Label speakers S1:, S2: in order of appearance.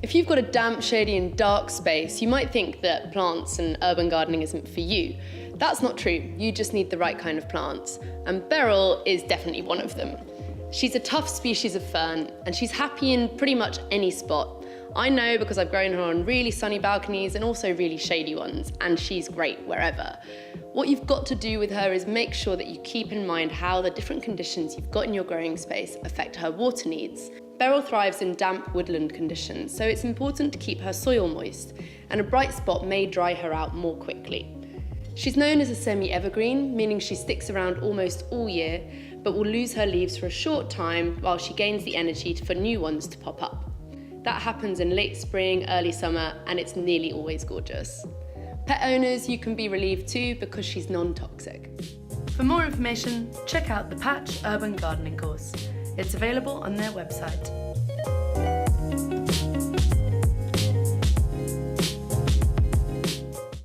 S1: If you've got a damp, shady and dark space, you might think that plants and urban gardening isn't for you. That's not true, you just need the right kind of plants. And Beryl is definitely one of them. She's a tough species of fern, and she's happy in pretty much any spot. I know because I've grown her on really sunny balconies and also really shady ones, and she's great wherever. What you've got to do with her is make sure that you keep in mind how the different conditions you've got in your growing space affect her water needs. Beryl thrives in damp woodland conditions, so it's important to keep her soil moist, and a bright spot may dry her out more quickly. She's known as a semi-evergreen, meaning she sticks around almost all year, but will lose her leaves for a short time while she gains the energy for new ones to pop up. That happens in late spring, early summer, and it's nearly always gorgeous. Pet owners, you can be relieved too because she's non-toxic. For more information, check out the Patch Urban Gardening course. It's available on their website.